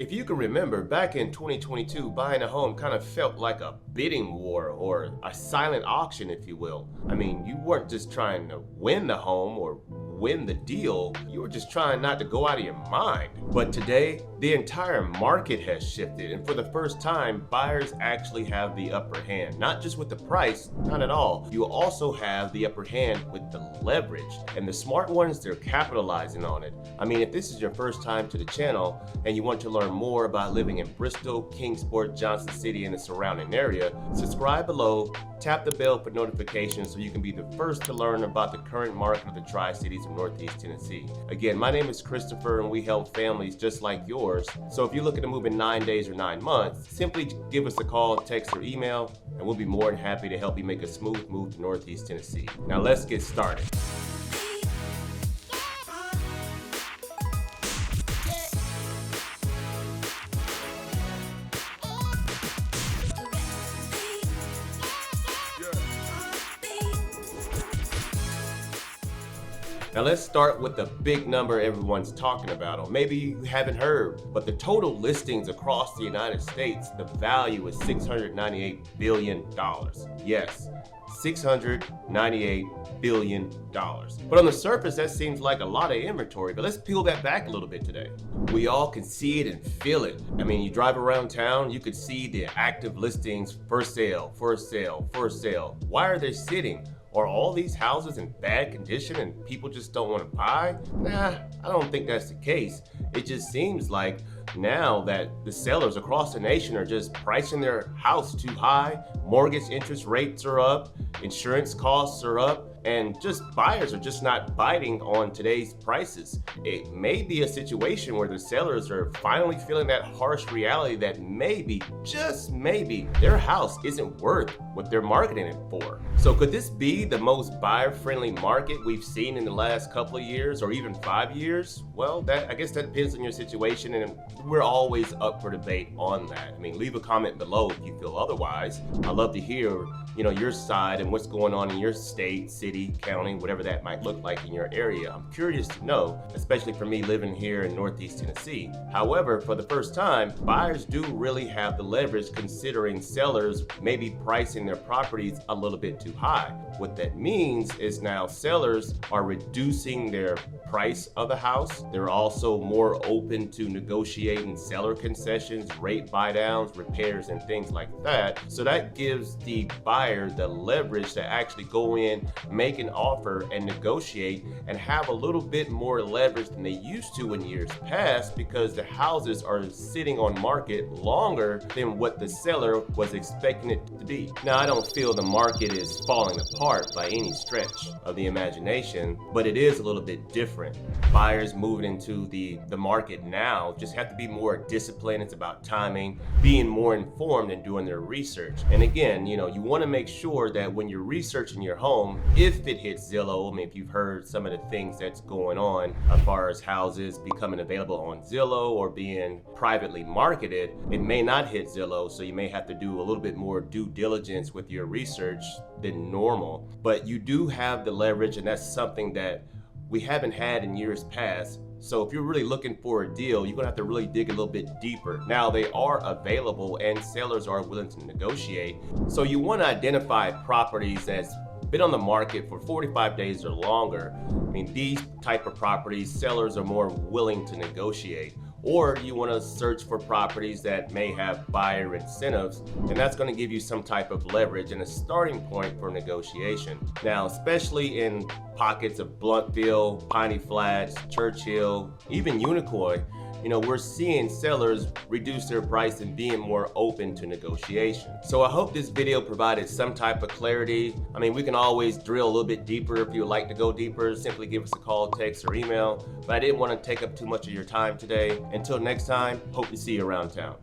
If you can remember, back in 2022, buying a home kind of felt like a bidding war or a silent auction, if you will. I mean, you weren't just trying to win the home or win the deal, you were just trying not to go out of your mind. But today, the entire market has shifted, and for the first time, buyers actually have the upper hand. Not just with the price, not at all. You also have the upper hand with the leverage, and the smart ones, they're capitalizing on it. I mean, if this is your first time to the channel and you want to learn more about living in Bristol, Kingsport, Johnson City, and the surrounding area, subscribe below, tap the bell for notifications so you can be the first to learn about the current market of the Tri-Cities of Northeast Tennessee. Again, my name is Christopher and we help families just like yours. So if you're looking to move in 9 days or 9 months, simply give us a call, text, or email, and we'll be more than happy to help you make a smooth move to Northeast Tennessee. Now let's get started. Now let's start with the big number everyone's talking about, or maybe you haven't heard, but the total listings across the United States, the value is $698 billion. Yes, $698 billion. But on the surface, that seems like a lot of inventory, but let's peel that back a little bit today. We all can see it and feel it. I mean, you drive around town, you could see the active listings for sale, for sale, for sale. Why are they sitting? Are all these houses in bad condition and people just don't want to buy? Nah, I don't think that's the case. It just seems like now that the sellers across the nation are just pricing their house too high, mortgage interest rates are up, insurance costs are up, and just buyers are just not biting on today's prices. It may be a situation where the sellers are finally feeling that harsh reality that maybe, just maybe, their house isn't worth what they're marketing it for. So could this be the most buyer-friendly market we've seen in the last couple of years or even 5 years? Well, I guess that depends on your situation, and we're always up for debate on that. I mean, leave a comment below if you feel otherwise. I'd love to hear, your side and what's going on in your state, city, county, whatever that might look like in your area. I'm curious to know, especially for me living here in Northeast Tennessee. However, for the first time, buyers do really have the leverage considering sellers may be pricing their properties a little bit too high. What that means is now sellers are reducing their price of the house. They're also more open to negotiating seller concessions, rate buy downs, repairs, and things like that. So that gives the buyer the leverage to actually go in, make an offer, and negotiate, and have a little bit more leverage than they used to in years past because the houses are sitting on market longer than what the seller was expecting it to be. Now, I don't feel the market is falling apart by any stretch of the imagination, but it is a little bit different. Buyers moving into the market now just have to be more disciplined. It's about timing, being more informed, and doing their research. And again, you want to make sure that when you're researching your home, if it hits Zillow, I mean, if you've heard some of the things that's going on as far as houses becoming available on Zillow or being privately marketed, it may not hit Zillow, so you may have to do a little bit more due diligence with your research than normal. But you do have the leverage, and that's something that we haven't had in years past. So if you're really looking for a deal, you're gonna have to really dig a little bit deeper. Now, they are available and sellers are willing to negotiate. So you wanna identify properties that's been on the market for 45 days or longer. I mean, these type of properties, sellers are more willing to negotiate. Or you want to search for properties that may have buyer incentives, and that's going to give you some type of leverage and a starting point for negotiation. Now, especially in pockets of Bluntville, Piney Flats, Churchill, even Unicoi, we're seeing sellers reduce their price and being more open to negotiation. So I hope this video provided some type of clarity. I mean, we can always drill a little bit deeper. If you would like to go deeper, simply give us a call, text, or email. But I didn't want to take up too much of your time today. Until next time, hope to see you around town.